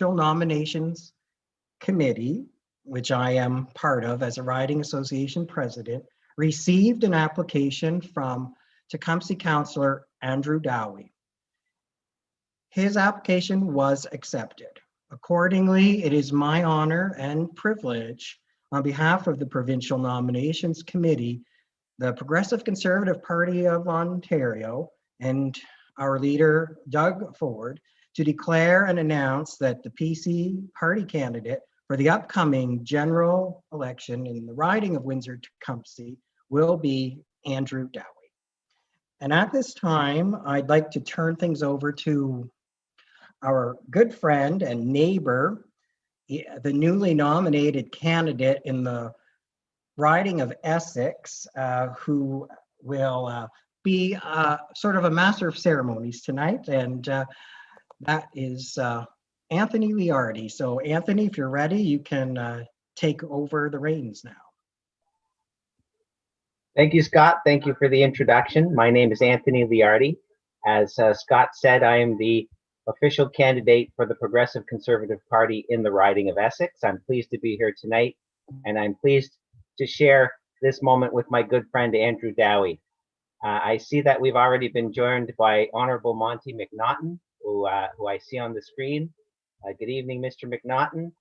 Nominations Committee, which I am part of as a riding association president, received an application from Tecumseh Councillor Andrew Dowie. His application was accepted. Accordingly, it is my honor and privilege on behalf of the Provincial Nominations Committee, the Progressive Conservative Party of Ontario, and our leader, Doug Ford, to declare and announce that the PC party candidate for the upcoming general election in the riding of Windsor Tecumseh will be Andrew Dowie. And at this time, I'd like to turn things over to our good friend and neighbor, the newly nominated candidate in the riding of Essex, who will be sort of a master of ceremonies tonight, and that is Anthony Liardi. So Anthony, if you're ready, you can take over the reins now. Thank you, Scott. Thank you for the introduction. My name is Anthony Liardi. As Scott said, I am the official candidate for the Progressive Conservative Party in the riding of Essex. I'm pleased to be here tonight, and I'm pleased to share this moment with my good friend Andrew Dowie. I see that we've already been joined by Honourable Monty McNaughton, who I see on the screen. Good evening, Mr. McNaughton.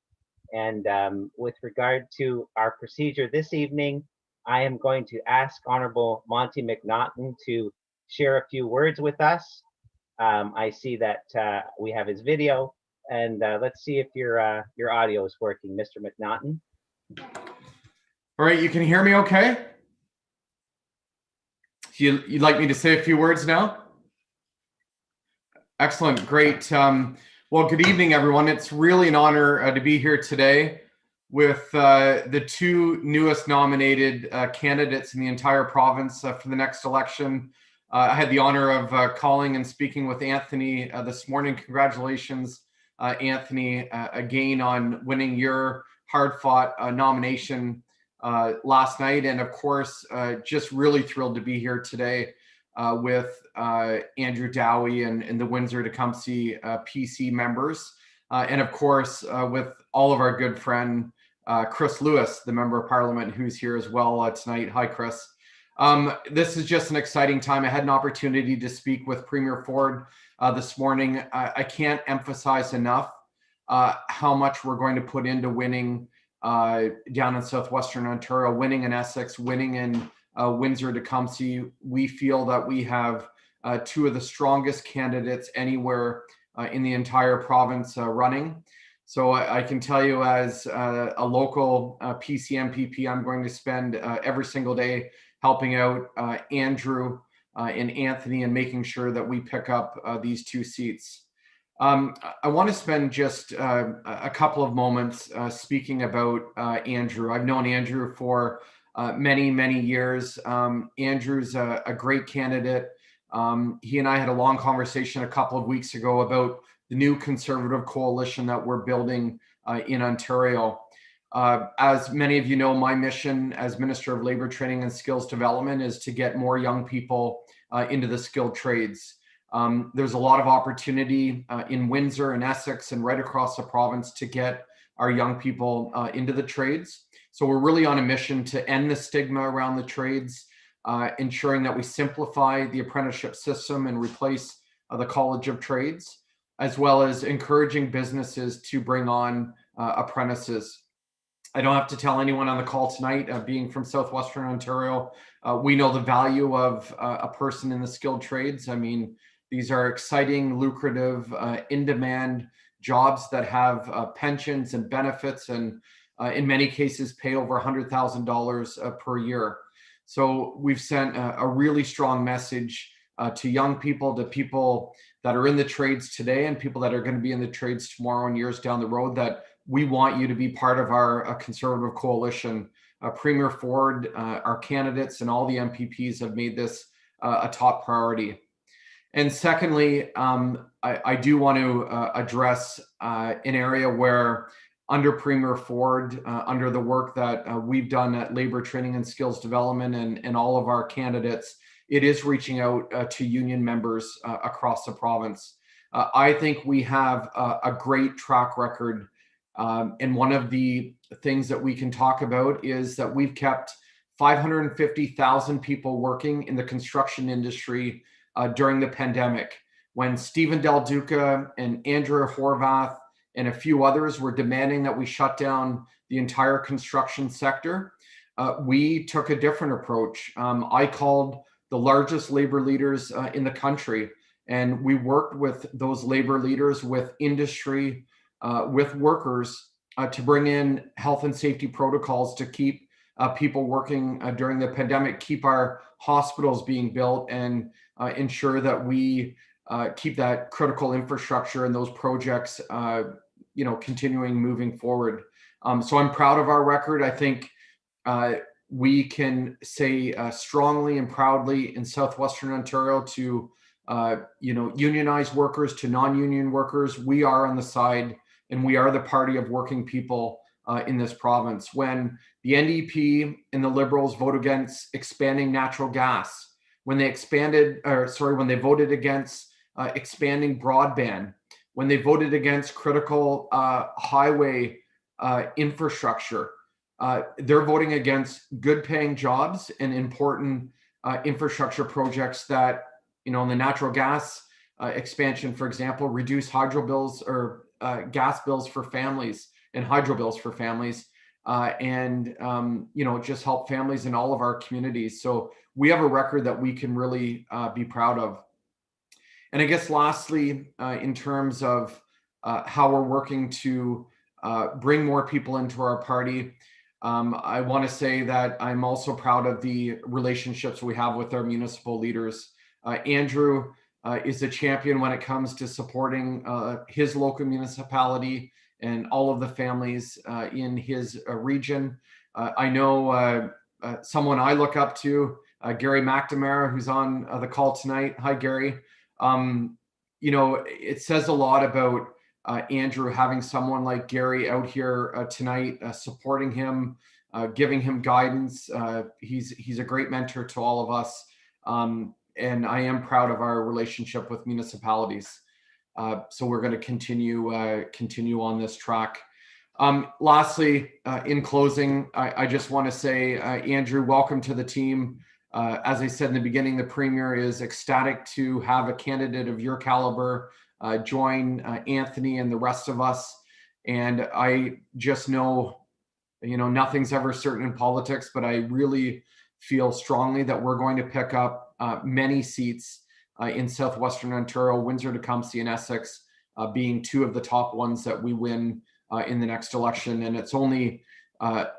And with regard to our procedure this evening, I am going to ask Honourable Monty McNaughton to share a few words with us. I see that we have his video, and let's see if your audio is working, Mr. McNaughton. All right, you can hear me okay? You'd like me to say a few words now? Excellent, great. Well, good evening, everyone. It's really an honor to be here today with the two newest nominated candidates in the entire province for the next election. I had the honor of calling and speaking with Anthony this morning. Congratulations, Anthony, again on winning your hard-fought nomination last night. And of course, just really thrilled to be here today with Andrew Dowie and the Windsor Tecumseh PC members. And of course, with all of our good friend, Chris Lewis, the Member of Parliament, who's here as well tonight. Hi, Chris. This is just an exciting time. I had an opportunity to speak with Premier Ford this morning. I can't emphasize enough how much we're going to put into winning down in southwestern Ontario, winning in Essex, winning in Windsor Tecumseh. We feel that we have two of the strongest candidates anywhere in the entire province running. So I can tell you, as a local PC MPP, I'm going to spend every single day helping out Andrew and Anthony and making sure that we pick up these two seats. I want to spend just a couple of moments speaking about Andrew. I've known Andrew for many, many years. Andrew's a great candidate. He and I had a long conversation a couple of weeks ago about the new Conservative coalition that we're building in Ontario. As many of you know, my mission as Minister of Labour Training and Skills Development is to get more young people into the skilled trades. There's a lot of opportunity in Windsor and Essex and right across the province to get our young people into the trades. So we're really on a mission to end the stigma around the trades, ensuring that we simplify the apprenticeship system and replace the College of Trades, as well as encouraging businesses to bring on apprentices. I don't have to tell anyone on the call tonight, being from southwestern Ontario, we know the value of a person in the skilled trades. I mean, these are exciting, lucrative, in-demand jobs that have pensions and benefits, and in many cases pay over $100,000 per year. So we've sent a really strong message to young people, to people that are in the trades today and people that are going to be in the trades tomorrow and years down the road, that we want you to be part of our Conservative coalition. Premier Ford, our candidates, and all the MPPs have made this a top priority. And secondly, I do want to address an area where under Premier Ford, under the work that we've done at Labour Training and Skills Development and all of our candidates, it is reaching out to union members across the province. I think we have a great track record. And one of the things that we can talk about is that we've kept 550,000 people working in the construction industry during the pandemic, when Stephen Del Duca and Andrew Horvath and a few others were demanding that we shut down the entire construction sector. We took a different approach. I called the largest labor leaders in the country, and we worked with those labor leaders, with industry, with workers, to bring in health and safety protocols to keep people working during the pandemic, keep our hospitals being built, and ensure that we keep that critical infrastructure and those projects, continuing moving forward. So I'm proud of our record. I think we can say strongly and proudly in Southwestern Ontario to unionized workers, to non-union workers, we are on the side and we are the party of working people in this province. When the NDP and the Liberals vote against expanding natural gas, when they voted against expanding broadband, when they voted against critical highway infrastructure, they're voting against good paying jobs and important infrastructure projects that, in the natural gas expansion, for example, reduce hydro bills or gas bills for families and hydro bills for families, and just help families in all of our communities. So we have a record that we can really be proud of. And I guess lastly, in terms of how we're working to bring more people into our party, I want to say that I'm also proud of the relationships we have with our municipal leaders. Andrew is a champion when it comes to supporting his local municipality and all of the families in his region. I know someone I look up to, Gary McNamara, who's on the call tonight. Hi, Gary. It says a lot about Andrew having someone like Gary out here tonight, supporting him, giving him guidance. He's a great mentor to all of us. And I am proud of our relationship with municipalities. So we're going to continue on this track. Lastly, in closing, I just want to say, Andrew, welcome to the team. As I said in the beginning, the Premier is ecstatic to have a candidate of your caliber join Anthony and the rest of us. And I just know, nothing's ever certain in politics, but I really feel strongly that we're going to pick up many seats in Southwestern Ontario, Windsor Tecumseh and Essex being two of the top ones that we win in the next election. And it's only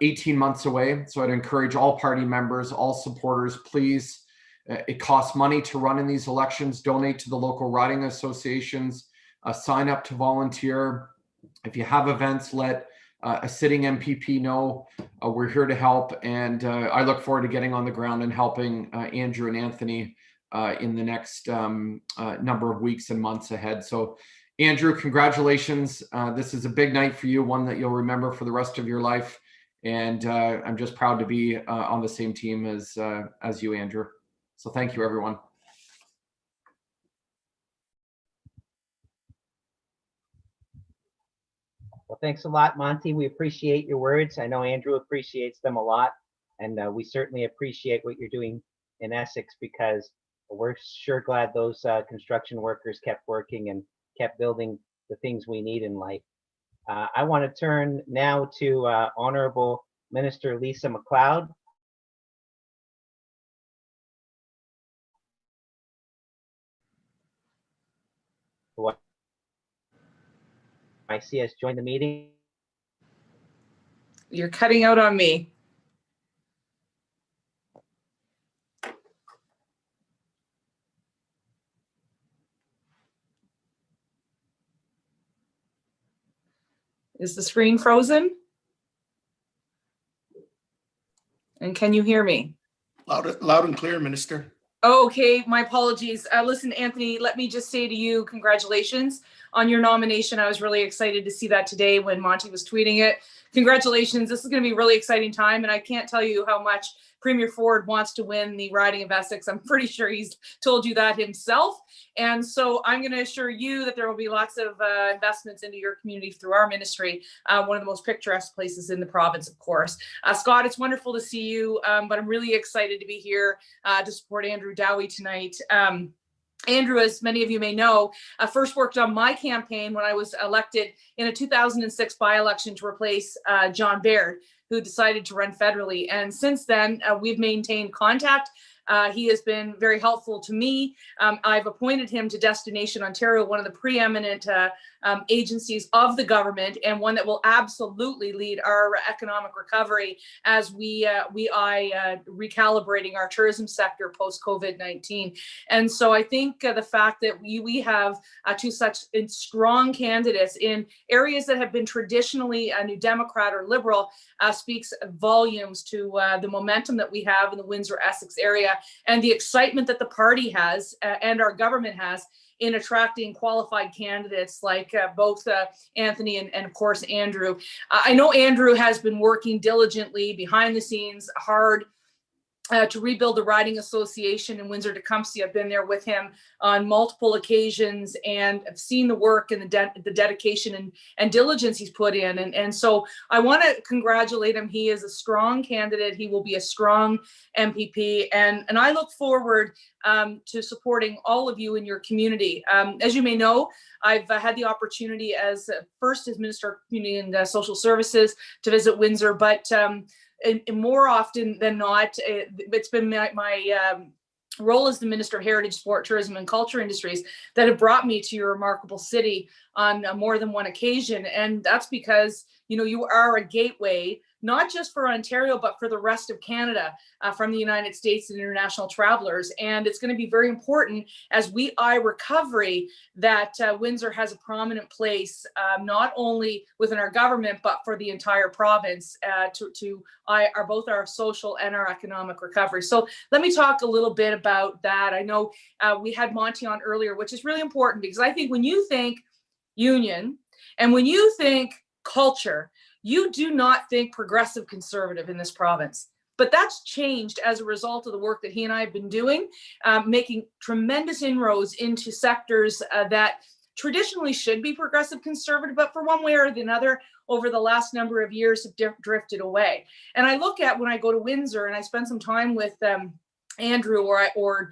18 months away. So I'd encourage all party members, all supporters, please. It costs money to run in these elections. Donate to the local riding associations. Sign up to volunteer. If you have events, let a sitting MPP know. We're here to help. And I look forward to getting on the ground and helping Andrew and Anthony in the next number of weeks and months ahead. So Andrew, congratulations. This is a big night for you, one that you'll remember for the rest of your life. And I'm just proud to be on the same team as you, Andrew. So thank you, everyone. Well, thanks a lot, Monty. We appreciate your words. I know Andrew appreciates them a lot. And we certainly appreciate what you're doing in Essex, because we're sure glad those construction workers kept working and kept building the things we need in life. I want to turn now to Honorable Minister Lisa MacLeod. Who I see has joined the meeting. You're cutting out on me. Is the screen frozen? And can you hear me? Loud and clear, Minister. Oh, okay, my apologies. Listen, Anthony, let me just say to you, congratulations on your nomination. I was really excited to see that today when Monty was tweeting it. Congratulations. This is going to be a really exciting time, and I can't tell you how much Premier Ford wants to win the riding of Essex. I'm pretty sure he's told you that himself. And so I'm going to assure you that there will be lots of investments into your community through our ministry, one of the most picturesque places in the province, of course. Scott, it's wonderful to see you, but I'm really excited to be here to support Andrew Dowie tonight. Andrew, as many of you may know, first worked on my campaign when I was elected in a 2006 by-election to replace John Baird, who decided to run federally. And since then, we've maintained contact. He has been very helpful to me. I've appointed him to Destination Ontario, one of the preeminent agencies of the government, and one that will absolutely lead our economic recovery as we recalibrating our tourism sector post COVID-19. And so I think the fact that we have two such strong candidates in areas that have been traditionally New Democrat or Liberal speaks volumes to the momentum that we have in the Windsor-Essex area and the excitement that the party has and our government has in attracting qualified candidates like both Anthony and of course, Andrew. I know Andrew has been working diligently behind the scenes, hard to rebuild the riding association in Windsor Tecumseh. I've been there with him on multiple occasions and I've seen the work and the dedication and diligence he's put in. And so I want to congratulate him. He is a strong candidate. He will be a strong MPP. And I look forward to supporting all of you in your community. As you may know, I've had the opportunity as Minister of Community and Social Services to visit Windsor, but and more often than not, it's been my role as the Minister of Heritage, Sport, Tourism and Culture Industries that have brought me to your remarkable city on more than one occasion. And that's because, you know, you are a gateway, not just for Ontario, but for the rest of Canada from the United States and international travelers. And it's going to be very important as we eye recovery that Windsor has a prominent place, not only within our government, but for the entire province to eye both our social and our economic recovery. So let me talk a little bit about that. I know we had Monty on earlier, which is really important because I think when you think union and when you think culture, you do not think progressive conservative in this province. But that's changed as a result of the work that he and I have been doing, making tremendous inroads into sectors that traditionally should be progressive conservative, but for one way or another, over the last number of years have drifted away. And I look at when I go to Windsor and I spend some time with Andrew or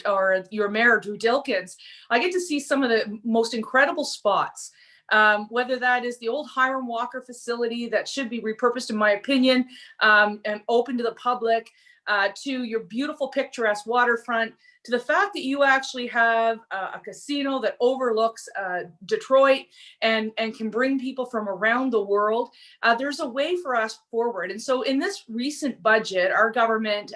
your mayor, Drew Dilkins, I get to see some of the most incredible spots. Whether that is the old Hiram Walker facility that should be repurposed, in my opinion, and open to the public, to your beautiful picturesque waterfront, to the fact that you actually have a casino that overlooks Detroit and can bring people from around the world. There's a way for us forward. And so in this recent budget, our government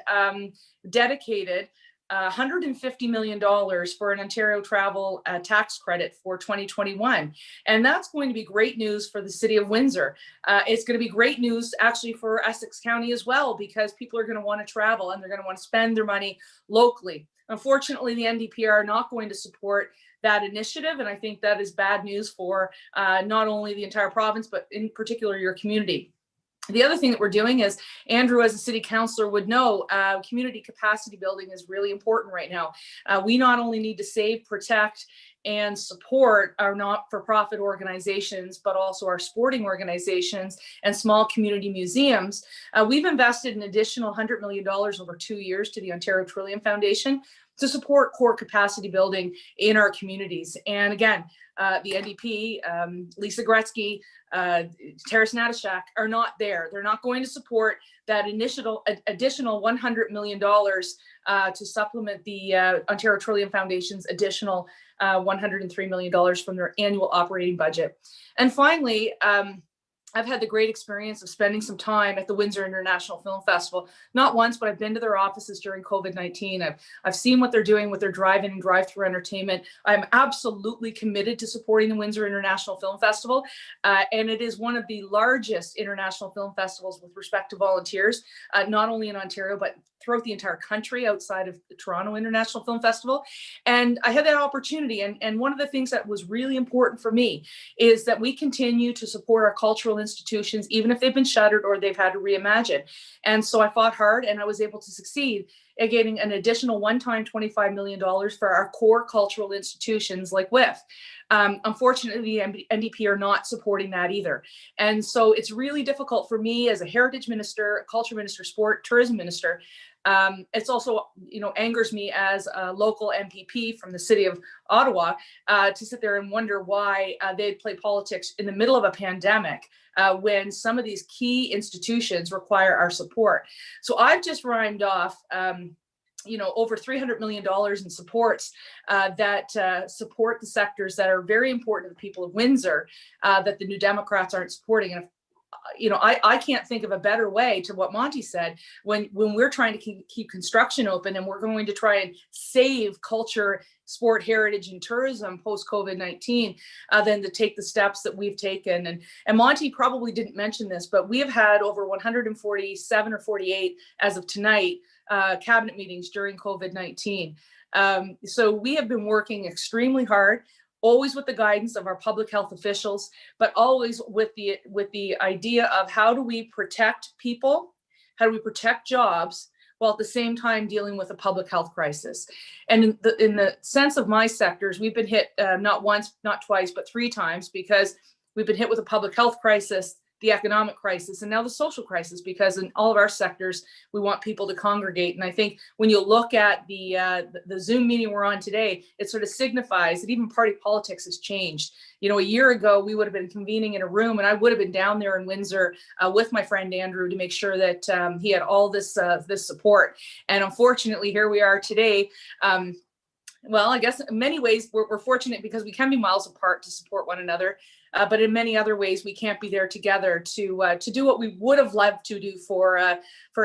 dedicated $150 million for an Ontario travel tax credit for 2021. And that's going to be great news for the city of Windsor. It's going to be great news actually for Essex County as well, because people are going to want to travel and they're going to want to spend their money locally. Unfortunately, the NDP are not going to support that initiative. And I think that is bad news for not only the entire province, but in particular your community. The other thing that we're doing is, Andrew, as a city councillor would know, community capacity building is really important right now. We not only need to save, protect, and support our not-for-profit organizations, but also our sporting organizations and small community museums. We've invested an additional $100 million over 2 years to the Ontario Trillium Foundation to support core capacity building in our communities. And again, the NDP, Lisa Gretzky, Terrace Natashak are not there. They're not going to support that additional $100 million to supplement the Ontario Trillium Foundation's additional $103 million from their annual operating budget. And finally, I've had the great experience of spending some time at the Windsor International Film Festival. Not once, but I've been to their offices during COVID-19. I've seen what they're doing with their drive-in and drive-through entertainment. I'm absolutely committed to supporting the Windsor International Film Festival. And it is one of the largest international film festivals with respect to volunteers, not only in Ontario, but throughout the entire country outside of the Toronto International Film Festival. And I had that opportunity. And one of the things that was really important for me is that we continue to support our cultural institutions, even if they've been shuttered or they've had to reimagine. And so I fought hard and I was able to succeed at getting an additional one-time $25 million for our core cultural institutions like WIF. Unfortunately, the NDP are not supporting that either. And so it's really difficult for me as a heritage minister, a culture minister, sport, tourism minister. It's also, angers me as a local MPP from the city of Ottawa to sit there and wonder why they play politics in the middle of a pandemic when some of these key institutions require our support. So I've just rhymed off over $300 million in supports that support the sectors that are very important to the people of Windsor that the New Democrats aren't supporting. And I can't think of a better way to what Monty said when we're trying to keep construction open and we're going to try and save culture, sport, heritage, and tourism post COVID-19 than to take the steps that we've taken. And Monty probably didn't mention this, but we have had over 147 or 48 as of tonight cabinet meetings during COVID-19. So we have been working extremely hard, always with the guidance of our public health officials, but always with the idea of how do we protect people, how do we protect jobs, while at the same time dealing with a public health crisis. And in the sense of my sectors, we've been hit not once, not twice, but 3 times, because we've been hit with a public health crisis, the economic crisis, and now the social crisis, because in all of our sectors, we want people to congregate. And I think when you look at the Zoom meeting we're on today, it sort of signifies that even party politics has changed. A year ago, we would have been convening in a room and I would have been down there in Windsor with my friend Andrew to make sure that he had all this support. And unfortunately, here we are today. Well, I guess in many ways we're fortunate because we can be miles apart to support one another. But in many other ways, we can't be there together to do what we would have loved to do for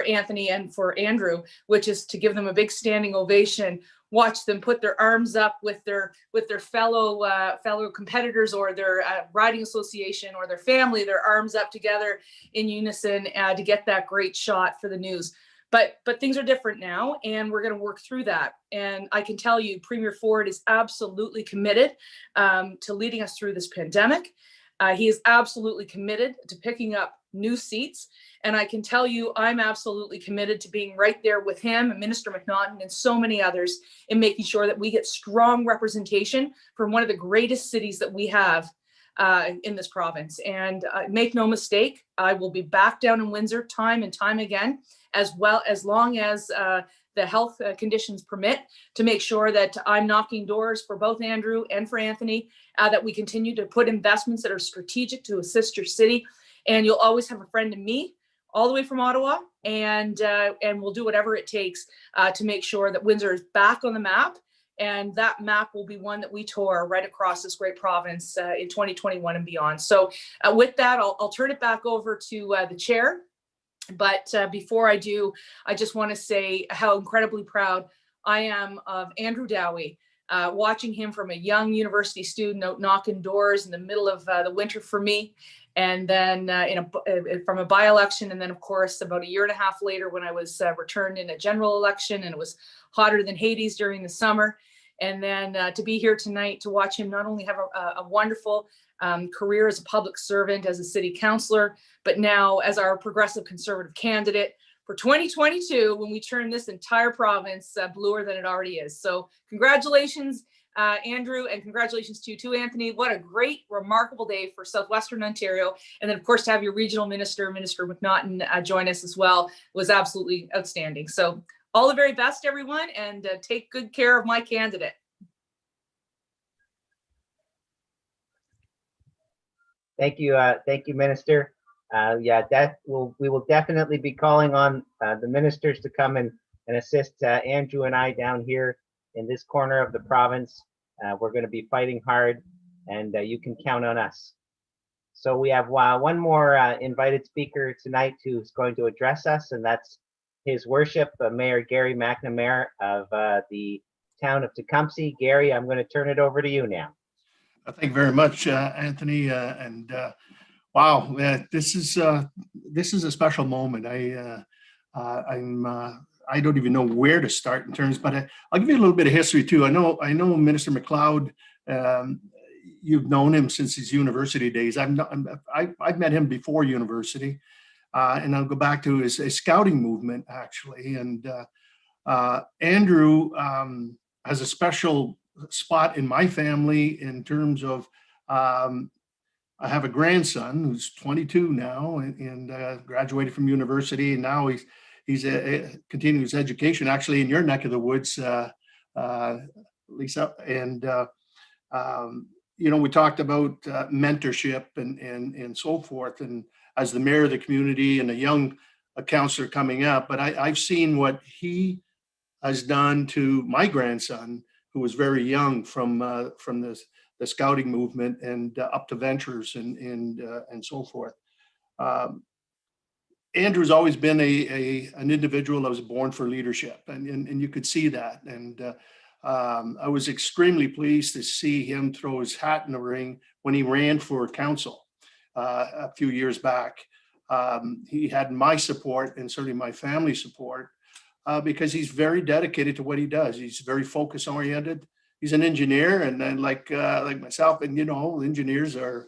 Anthony and for Andrew, which is to give them a big standing ovation, watch them put their arms up with their fellow competitors or their riding association or their family, their arms up together in unison to get that great shot for the news. But things are different now, and we're going to work through that. And I can tell you, Premier Ford is absolutely committed to leading us through this pandemic. He is absolutely committed to picking up new seats. And I can tell you, I'm absolutely committed to being right there with him and Minister McNaughton and so many others in making sure that we get strong representation from one of the greatest cities that we have in this province. And make no mistake, I will be back down in Windsor time and time again, as long as the health conditions permit, to make sure that I'm knocking doors for both Andrew and for Anthony, that we continue to put investments that are strategic to assist your city. And you'll always have a friend in me, all the way from Ottawa, and we'll do whatever it takes to make sure that Windsor is back on the map. And that map will be one that we tour right across this great province in 2021 and beyond. So with that, I'll turn it back over to the chair. But before I do, I just want to say how incredibly proud I am of Andrew Dowie, watching him from a young university student out knocking doors in the middle of the winter for me. And then from a by-election, and then of course about a year and a half later when I was returned in a general election, and it was hotter than Hades during the summer. And then to be here tonight to watch him not only have a wonderful career as a public servant, as a city councillor, but now as our progressive conservative candidate for 2022, when we turn this entire province bluer than it already is. So congratulations, Andrew, and congratulations to you too, Anthony. What a great, remarkable day for Southwestern Ontario. And then of course to have your regional minister, Minister McNaughton, join us as well was absolutely outstanding. So all the very best, everyone, and take good care of my candidate. Thank you, Minister. We will definitely be calling on the ministers to come and assist Andrew and I down here in this corner of the province. We're going to be fighting hard, and you can count on us. So we have one more invited speaker tonight who's going to address us, and that's His Worship Mayor Gary McNamara of the town of Tecumseh. Gary, I'm going to turn it over to you now. Thank you very much, Anthony. Wow, this is a special moment. I don't even know where to start in terms, but I'll give you a little bit of history too. I know Minister McLeod. You've known him since his university days. I've met him before university, and I'll go back to his scouting movement actually. And Andrew has a special spot in my family in terms of I have a grandson who's 22 now and graduated from university, and now he's continuing his education actually in your neck of the woods, Lisa. And we talked about mentorship and so forth, and as the mayor of the community and a young counselor coming up, but I've seen what he has done to my grandson, who was very young from the scouting movement and up to ventures and so forth. Andrew's always been an individual that was born for leadership, and you could see that. And I was extremely pleased to see him throw his hat in the ring when he ran for council a few years back. He had my support and certainly my family support because he's very dedicated to what he does. He's very focus oriented. He's an engineer, and then like myself, and engineers are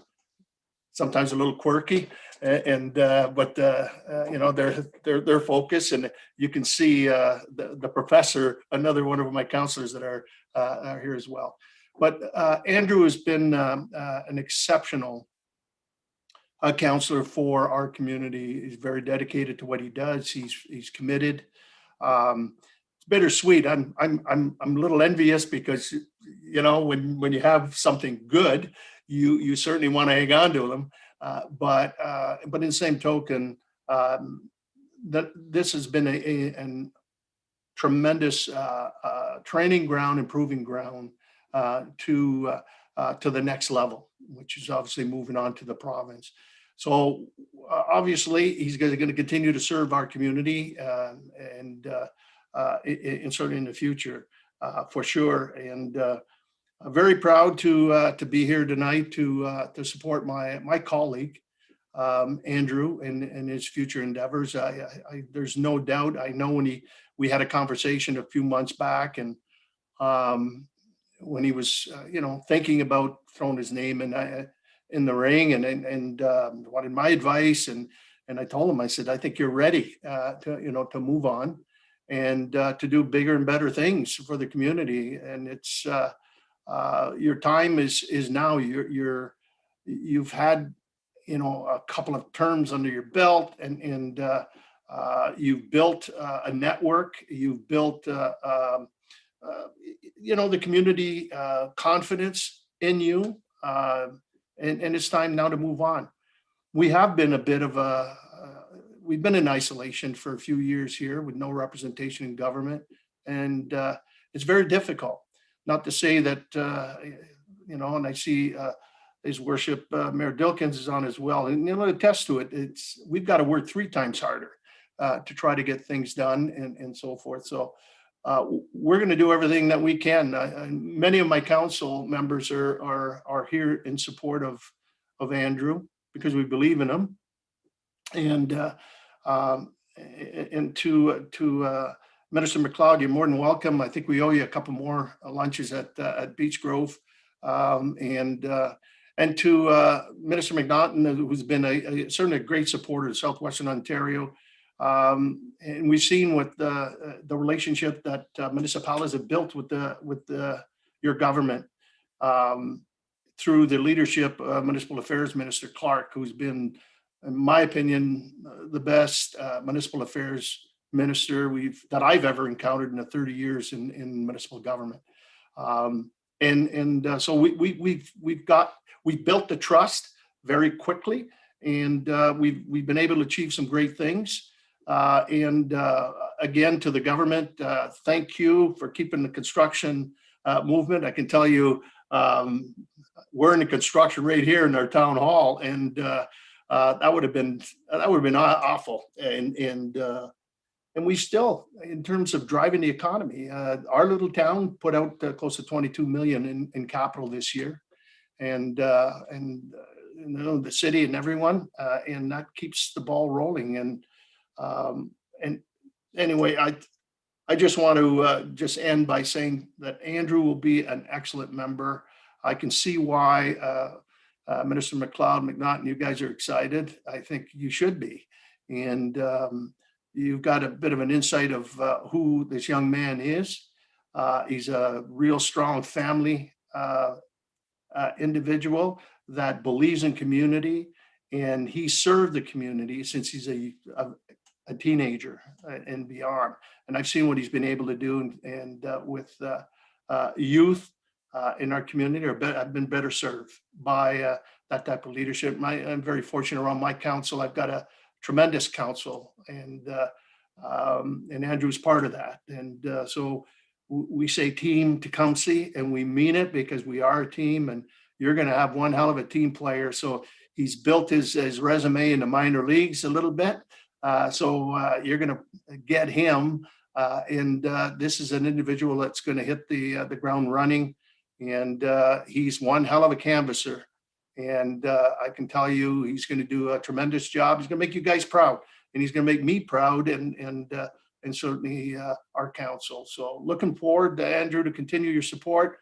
sometimes a little quirky, but they're focused, and you can see the professor, another one of my counselors that are here as well. But Andrew has been an exceptional counselor for our community. He's very dedicated to what he does. He's committed. It's bittersweet. I'm a little envious because when you have something good, you certainly want to hang on to them. But in the same token, that this has been a tremendous training ground, improving ground to the next level, which is obviously moving on to the province. So obviously, he's going to continue to serve our community and certainly in the future, for sure. And I'm very proud to be here tonight to support my colleague Andrew in his future endeavors. There's no doubt. I know when we had a conversation a few months back, and when he was thinking about throwing his name in the ring and wanted my advice, and I told him, I said, I think you're ready to move on and to do bigger and better things for the community. And it's your time is now. You've had a couple of terms under your belt, and you've built a network. You've built the community confidence in you, and it's time now to move on. We have been we've been in isolation for a few years here with no representation in government, and it's very difficult. Not to say that, and I see His Worship Mayor Dilkins is on as well, and attest to it. We've got to work 3 times harder to try to get things done and so forth. So we're going to do everything that we can. Many of my council members are here in support of Andrew because we believe in him, and to Minister McLeod, you're more than welcome. I think we owe you a couple more lunches at Beach Grove, and to Minister McNaughton, who's been certainly a great supporter of Southwestern Ontario. And we've seen what the relationship that municipalities have built with your government through the leadership of Municipal Affairs Minister Clark, who's been, in my opinion, the best municipal affairs minister that I've ever encountered in the 30 years in municipal government. So we've built the trust very quickly, and we've been able to achieve some great things. Again, to the government, thank you for keeping the construction movement. I can tell you, we're in the construction right here in our town hall, and that would have been awful. And we still, in terms of driving the economy, our little town put out close to 22 million in capital this year, and you know, the city and everyone, and that keeps the ball rolling. And anyway, I just want to just end by saying that Andrew will be an excellent member. I can see why Minister McLeod, McNaughton, you guys are excited. I think you should be. And you've got a bit of an insight of who this young man is. He's a real strong family individual that believes in community, and he served the community since he's a teenager and beyond. And I've seen what he's been able to do, and with youth in our community. I've been better served by that type of leadership. I'm very fortunate around my council. I've got a tremendous council, and Andrew's part of that. And so we say Team Tecumseh, and we mean it, because we are a team, and you're going to have one hell of a team player. So he's built his resume in the minor leagues a little bit. So you're going to get him. And this is an individual that's going to hit the ground running. And he's one hell of a canvasser. And I can tell you, he's going to do a tremendous job. He's going to make you guys proud, and he's going to make me proud, and certainly our council. So looking forward to Andrew to continue your support.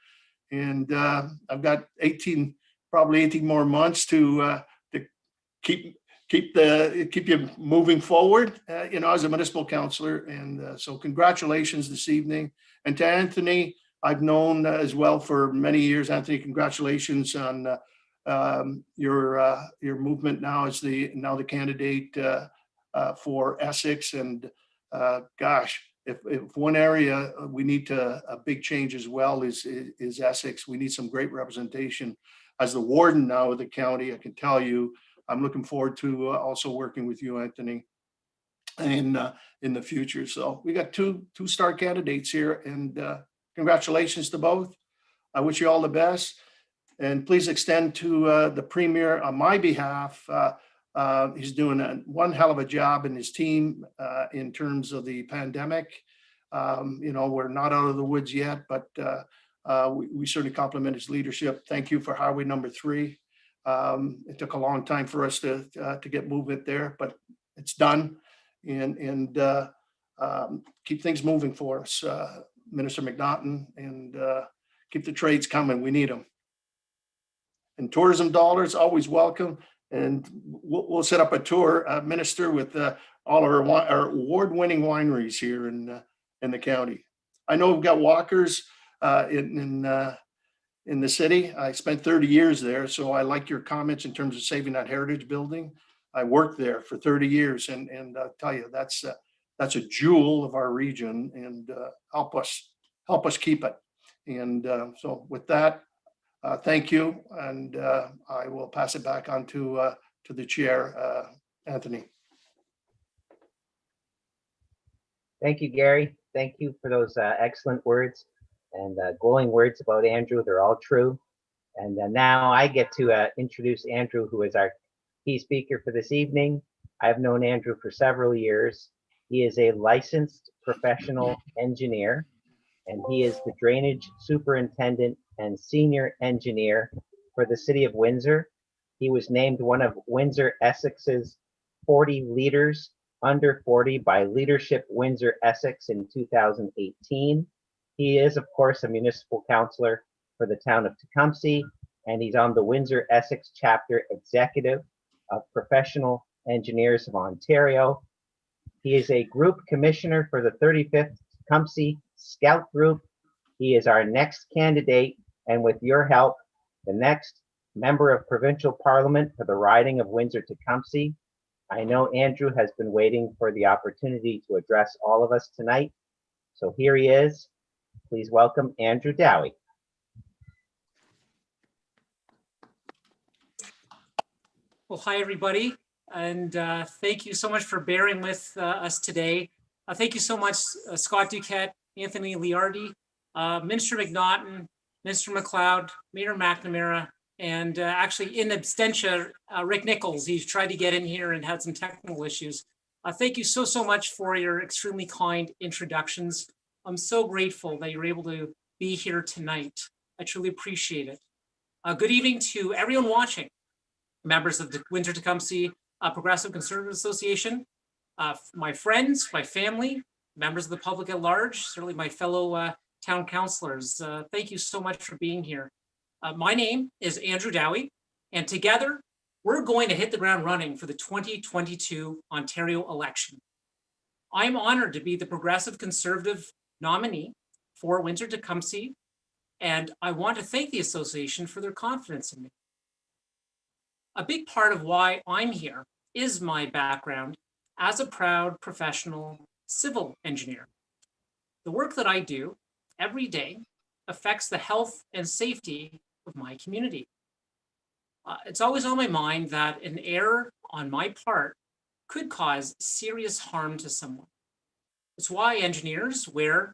And I've got probably 18 more months to keep you moving forward, you know, as a municipal councillor. And so congratulations this evening. And to Anthony, I've known as well for many years. Anthony, congratulations on your movement now as the candidate for Essex. And gosh, if one area we need a big change as well is Essex. We need some great representation. As the warden now of the county, I can tell you, I'm looking forward to also working with you, Anthony, in the future. So we got two star candidates here, and congratulations to both. I wish you all the best, and please extend to the Premier on my behalf. He's doing one hell of a job in his team in terms of the pandemic. You know, we're not out of the woods yet, but we certainly compliment his leadership. Thank you for highway number 3. It took a long time for us to get movement there, but it's done. And keep things moving for us, Minister McNaughton, and keep the trades coming. We need them. And tourism dollars, always welcome. And we'll set up a tour, Minister, with all of our award-winning wineries here in the county. I know we've got Walker's in the city. I spent 30 years there, so I like your comments in terms of saving that heritage building. I worked there for 30 years, and I'll tell you, that's a jewel of our region, and help us keep it. And so with that, thank you, and I will pass it back on to the chair, Anthony. Thank you, Gary. Thank you for those excellent words and glowing words about Andrew. They're all true. And now I get to introduce Andrew, who is our key speaker for this evening. I've known Andrew for several years. He is a licensed professional engineer, and he is the drainage superintendent and senior engineer for the city of Windsor. He was named one of Windsor Essex's 40 leaders under 40 by Leadership Windsor Essex in 2018. He is, of course, a municipal councillor for the town of Tecumseh, and he's on the Windsor Essex chapter executive of Professional Engineers of Ontario. He is a group commissioner for the 35th Tecumseh Scout Group. He is our next candidate, and with your help, the next member of provincial parliament for the riding of Windsor Tecumseh. I know Andrew has been waiting for the opportunity to address all of us tonight. So here he is. Please welcome Andrew Dowie. Well, hi, everybody. And thank you so much for bearing with us today. Thank you so much, Scott Duquette, Anthony Liardi, Minister McNaughton, Mr. McLeod, Mayor McNamara, and actually in absentia, Rick Nichols. He's tried to get in here and had some technical issues. Thank you so much for your extremely kind introductions. I'm so grateful that you're able to be here tonight. I truly appreciate it. Good evening to everyone watching, members of the Windsor Tecumseh Progressive Conservative Association, my friends, my family, members of the public at large, certainly my fellow town councilors. Thank you so much for being here. My name is Andrew Dowie, and together we're going to hit the ground running for the 2022 Ontario election. I'm honored to be the Progressive Conservative nominee for Windsor Tecumseh, and I want to thank the association for their confidence in me. A big part of why I'm here is my background as a proud professional civil engineer. The work that I do every day affects the health and safety of my community. It's always on my mind that an error on my part could cause serious harm to someone. It's why engineers wear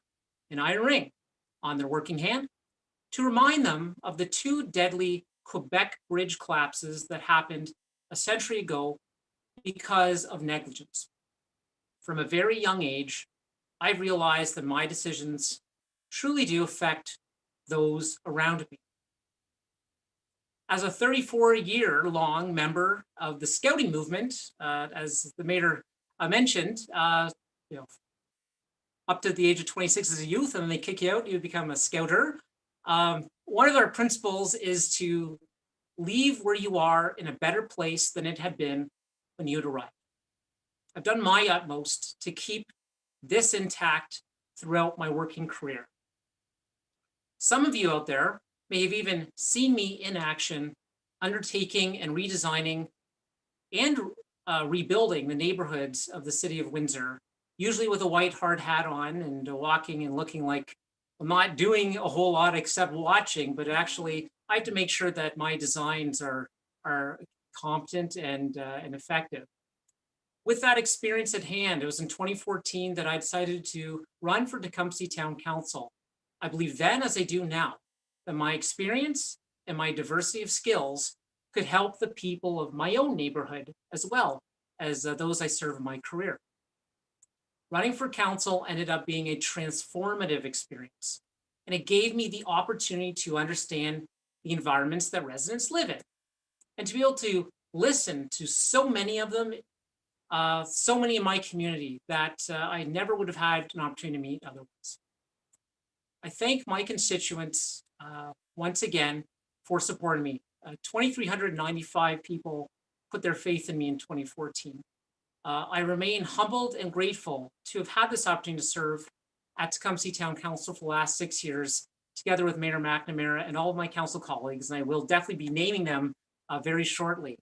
an iron ring on their working hand to remind them of the 2 deadly Quebec bridge collapses that happened a century ago because of negligence. From a very young age, I've realized that my decisions truly do affect those around me. As a 34-year-long member of the scouting movement, as the mayor mentioned, up to the age of 26 as a youth, and then they kick you out, you become a scouter. One of our principles is to leave where you are in a better place than it had been when you'd arrived. I've done my utmost to keep this intact throughout my working career. Some of you out there may have even seen me in action, undertaking and redesigning and rebuilding the neighborhoods of the city of Windsor, usually with a white hard hat on and walking and looking like I'm not doing a whole lot except watching, but actually I have to make sure that my designs are competent and effective. With that experience at hand, it was in 2014 that I decided to run for Tecumseh Town Council. I believe then, as I do now, that my experience and my diversity of skills could help the people of my own neighborhood as well as those I serve in my career. Running for council ended up being a transformative experience, and it gave me the opportunity to understand the environments that residents live in and to be able to listen to so many of them, so many in my community that I never would have had an opportunity to meet otherwise. I thank my constituents once again for supporting me. 2,395 people put their faith in me in 2014. I remain humbled and grateful to have had this opportunity to serve at Tecumseh Town Council for the last 6 years, together with Mayor McNamara and all of my council colleagues, and I will definitely be naming them very shortly.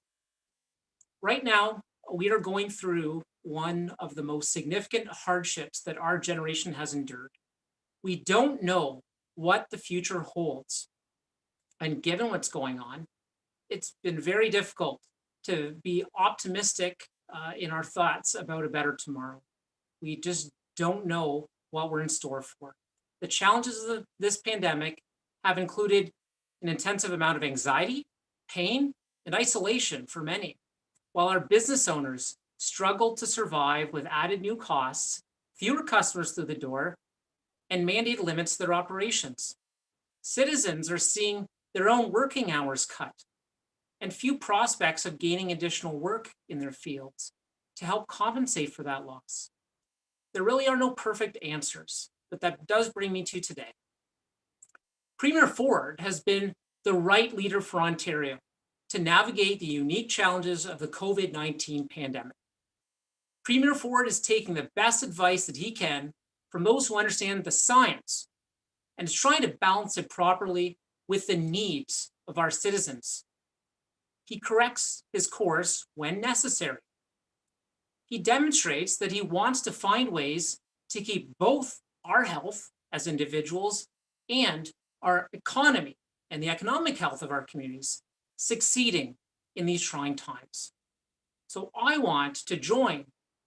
Right now, we are going through one of the most significant hardships that our generation has endured. We don't know what the future holds. And given what's going on, it's been very difficult to be optimistic in our thoughts about a better tomorrow. We just don't know what we're in store for. The challenges of this pandemic have included an intensive amount of anxiety, pain, and isolation for many, while our business owners struggle to survive with added new costs, fewer customers through the door, and mandated limits to their operations. Citizens are seeing their own working hours cut, and few prospects of gaining additional work in their fields to help compensate for that loss. There really are no perfect answers, but that does bring me to today. Premier Ford has been the right leader for Ontario to navigate the unique challenges of the COVID-19 pandemic. Premier Ford is taking the best advice that he can from those who understand the science and is trying to balance it properly with the needs of our citizens. He corrects his course when necessary. He demonstrates that he wants to find ways to keep both our health as individuals and our economy and the economic health of our communities succeeding in these trying times. So I want to join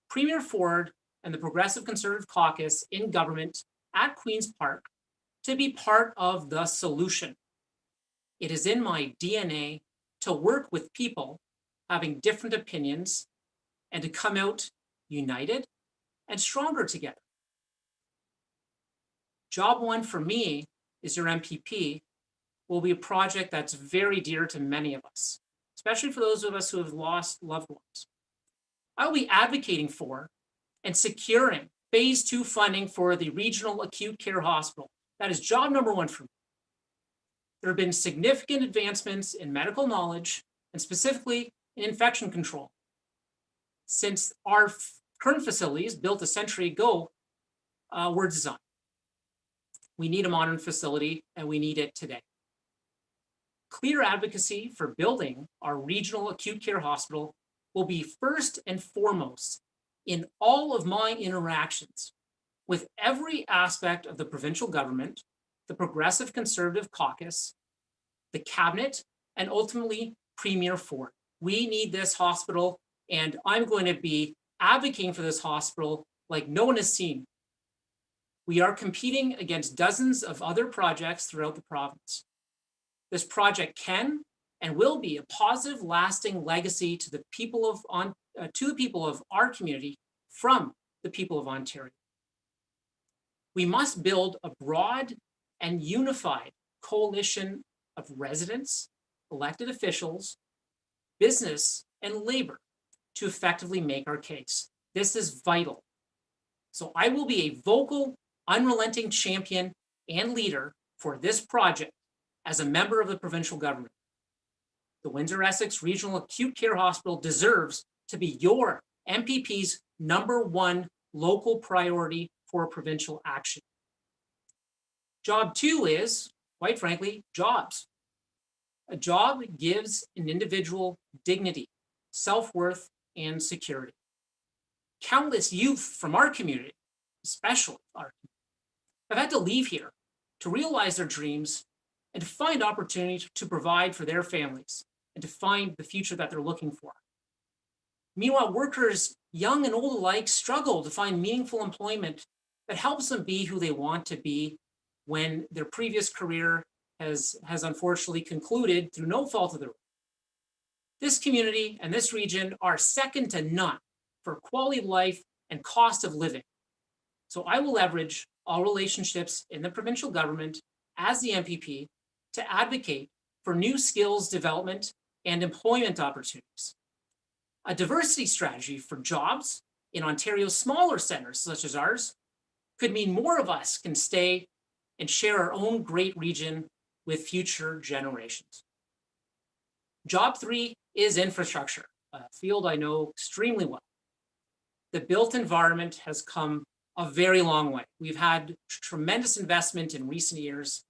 Premier Ford and the Progressive Conservative Caucus in government at Queen's Park to be part of the solution. It is in my DNA to work with people having different opinions and to come out united and stronger together. Job one for me as your MPP will be a project that's very dear to many of us, especially for those of us who have lost loved ones. I will be advocating for and securing phase 2 funding for the regional acute care hospital. That is job number one for me. There have been significant advancements in medical knowledge and specifically in infection control since our current facilities built a century ago were designed. We need a modern facility and we need it today. Clear advocacy for building our regional acute care hospital will be first and foremost in all of my interactions with every aspect of the provincial government, the Progressive Conservative Caucus, the cabinet, and ultimately Premier Ford. We need this hospital, and I'm going to be advocating for this hospital like no one has seen. We are competing against dozens of other projects throughout the province. This project can and will be a positive, lasting legacy to the people of our community from the people of Ontario. We must build a broad and unified coalition of residents, elected officials, business, and labor to effectively make our case. This is vital. So I will be a vocal, unrelenting champion and leader for this project as a member of the provincial government. The Windsor-Essex Regional Acute Care Hospital deserves to be your MPP's #1 local priority for provincial action. Job 2 is, quite frankly, jobs. A job gives an individual dignity, self-worth, and security. Countless youth from our community, especially our community, have had to leave here to realize their dreams and to find opportunities to provide for their families and to find the future that they're looking for. Meanwhile, workers, young and old alike, struggle to find meaningful employment that helps them be who they want to be when their previous career has unfortunately concluded through no fault of their own. This community and this region are second to none for quality of life and cost of living. So I will leverage all relationships in the provincial government as the MPP to advocate for new skills development and employment opportunities. A diversity strategy for jobs in Ontario's smaller centers, such as ours, could mean more of us can stay and share our own great region with future generations. Job 3 is infrastructure, a field I know extremely well. The built environment has come a very long way. We've had tremendous investment in recent years,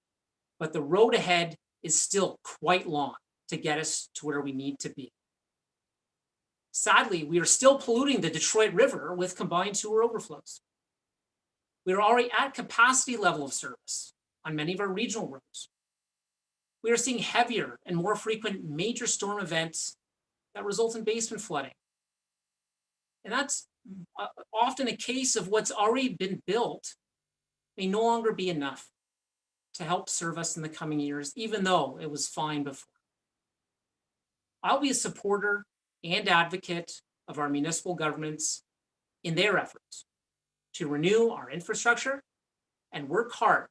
but the road ahead is still quite long to get us to where we need to be. Sadly, we are still polluting the Detroit River with combined sewer overflows. We are already at capacity level of service on many of our regional roads. We are seeing heavier and more frequent major storm events that result in basement flooding. And that's often a case of what's already been built may no longer be enough to help serve us in the coming years, even though it was fine before. I'll be a supporter and advocate of our municipal governments in their efforts to renew our infrastructure and work hard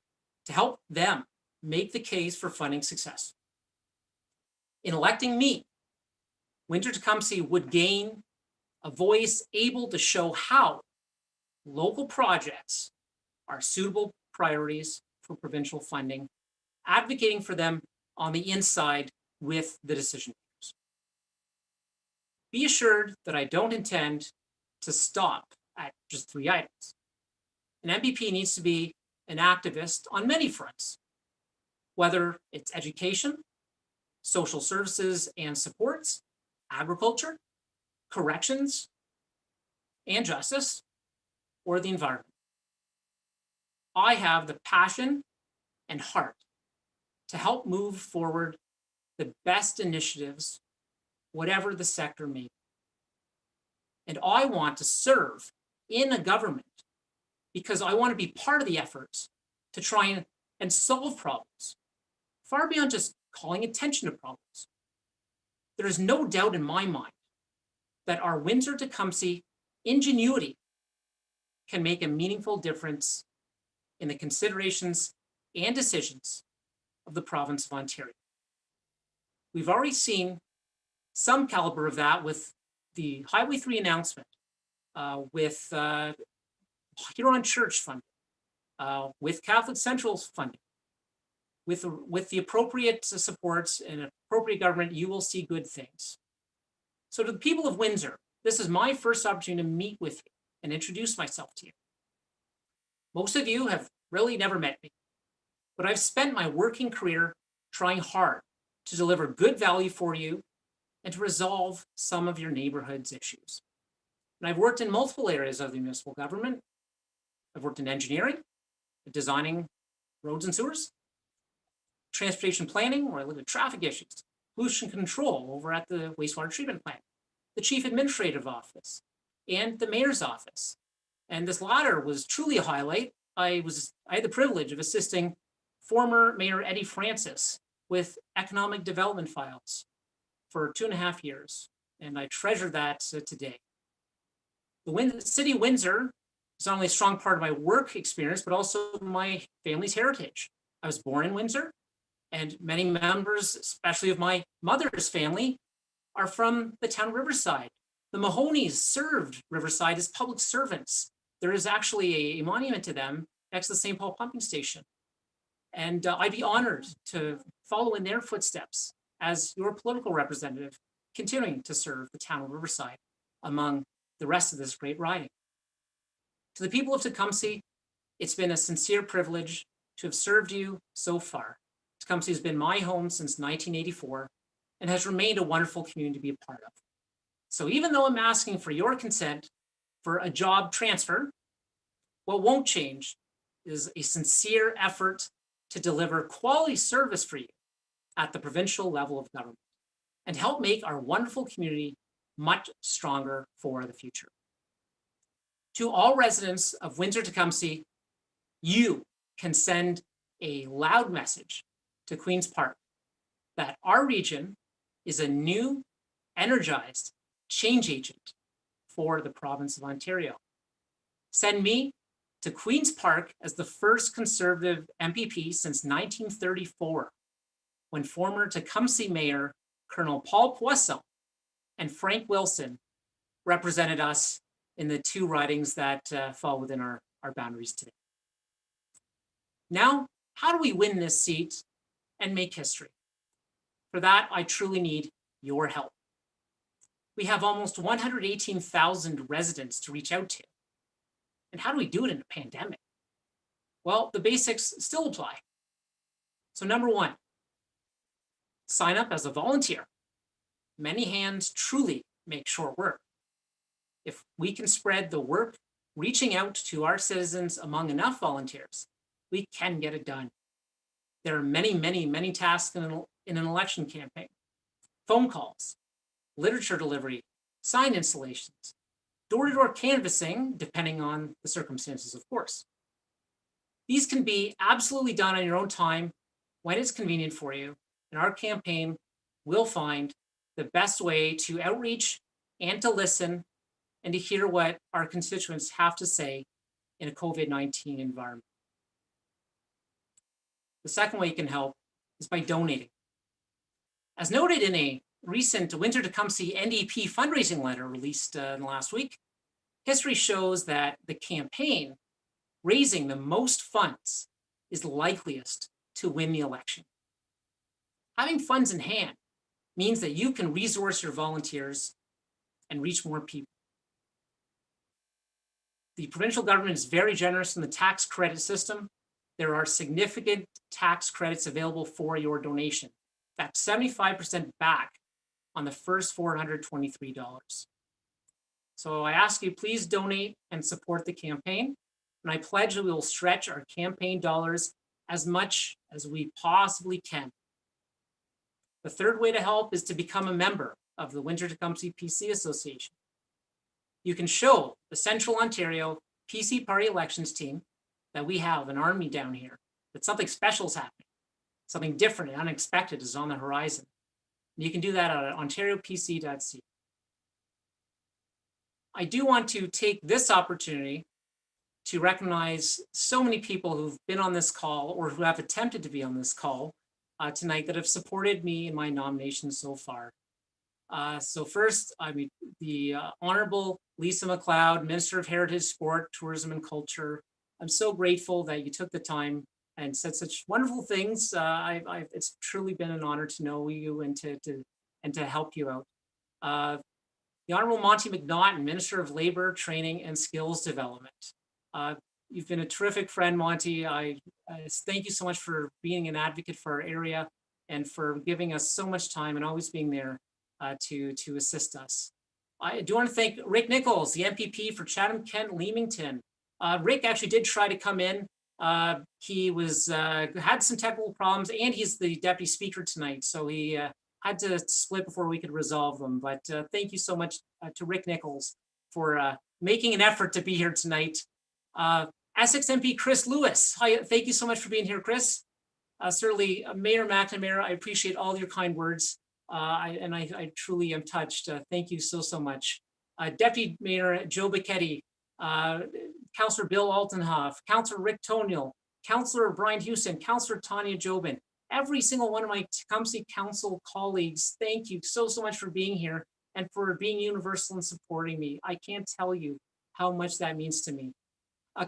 to help them make the case for funding success. In electing me, Windsor Tecumseh would gain a voice able to show how local projects are suitable priorities for provincial funding, advocating for them on the inside with the decision makers. Be assured that I don't intend to stop at just 3 items. An MPP needs to be an activist on many fronts, whether it's education, social services and supports, agriculture, corrections and justice, or the environment. I have the passion and heart to help move forward the best initiatives, whatever the sector may be. And I want to serve in a government because I want to be part of the efforts to try and and solve problems, far beyond just calling attention to problems. There is no doubt in my mind that our Windsor Tecumseh ingenuity can make a meaningful difference in the considerations and decisions of the province of Ontario. We've already seen some caliber of that with the Highway 3 announcement, with Huron Church funding, with Catholic Central's funding. With the appropriate supports and appropriate government, you will see good things. So to the people of Windsor, this is my first opportunity to meet with you and introduce myself to you. Most of you have really never met me, but I've spent my working career trying hard to deliver good value for you and to resolve some of your neighborhood's issues. And I've worked in multiple areas of the municipal government. I've worked in engineering, designing roads and sewers, transportation planning, where I look at traffic issues, pollution control over at the wastewater treatment plant, the chief administrative office, and the mayor's office. And this latter was truly a highlight. I had the privilege of assisting former Mayor Eddie Francis with economic development files for 2.5 years, and I treasure that today. The city of Windsor is not only a strong part of my work experience, but also my family's heritage. I was born in Windsor, and many members, especially of my mother's family, are from the town of Riverside. The Mahoneys served Riverside as public servants. There is actually a monument to them next to the St. Paul pumping station. And I'd be honored to follow in their footsteps as your political representative, continuing to serve the town of Riverside among the rest of this great riding. To the people of Tecumseh, it's been a sincere privilege to have served you so far. Tecumseh has been my home since 1984 and has remained a wonderful community to be a part of. So even though I'm asking for your consent for a job transfer, what won't change is a sincere effort to deliver quality service for you at the provincial level of government and help make our wonderful community much stronger for the future. To all residents of Windsor Tecumseh, you can send a loud message to Queen's Park that our region is a new, energized change agent for the province of Ontario. Send me to Queen's Park as the first Conservative MPP since 1934, when former Tecumseh Mayor Colonel Paul Poisson and Frank Wilson represented us in the 2 ridings that fall within our boundaries today. Now, how do we win this seat and make history? For that, I truly need your help. We have almost 118,000 residents to reach out to. And how do we do it in a pandemic? Well, the basics still apply. So number 1, sign up as a volunteer. Many hands truly make short work. If we can spread the work reaching out to our citizens among enough volunteers, we can get it done. There are many, many, many tasks in an election campaign. Phone calls, literature delivery, sign installations, door-to-door canvassing, depending on the circumstances, of course. These can be absolutely done on your own time when it's convenient for you, and our campaign will find the best way to outreach and to listen and to hear what our constituents have to say in a COVID-19 environment. The second way you can help is by donating. As noted in a recent Windsor Tecumseh NDP fundraising letter released in the last week, history shows that the campaign raising the most funds is likeliest to win the election. Having funds in hand means that you can resource your volunteers and reach more people. The provincial government is very generous in the tax credit system. There are significant tax credits available for your donation. In fact, 75% back on the first $423. So I ask you, please donate and support the campaign. And I pledge that we will stretch our campaign dollars as much as we possibly can. The third way to help is to become a member of the Windsor Tecumseh PC Association. You can show the Central Ontario PC Party Elections team that we have an army down here that something special is happening, something different and unexpected is on the horizon. You can do that at ontariopc.ca. I do want to take this opportunity to recognize so many people who've been on this call or who have attempted to be on this call tonight that have supported me in my nomination so far. So first, I mean, the Honorable Lisa MacLeod, Minister of Heritage, Sport, Tourism and Culture. I'm so grateful that you took the time and said such wonderful things. It's truly been an honor to know you and to help you out. The Honorable Monty McNaughton, Minister of Labor, Training and Skills Development. You've been a terrific friend, Monty. I thank you so much for being an advocate for our area and for giving us so much time and always being there to assist us. I do want to thank Rick Nichols, the MPP for Chatham-Kent Leamington. Rick actually did try to come in. He was had some technical problems, and he's the deputy speaker tonight, so he had to split before we could resolve them. But thank you so much to Rick Nichols for making an effort to be here tonight. Essex MP Chris Lewis, hi, thank you so much for being here, Chris. Certainly, Mayor McNamara, I appreciate all your kind words. I truly am touched. Thank you so much. Deputy Mayor Joe Bicchetti, Councillor Bill Altenhoff, Councillor Rick Toniel, Councillor Brian Houston, Councillor Tanya Jobin, every single one of my Tecumseh Council colleagues, thank you so much for being here and for being universal and supporting me. I can't tell you how much that means to me.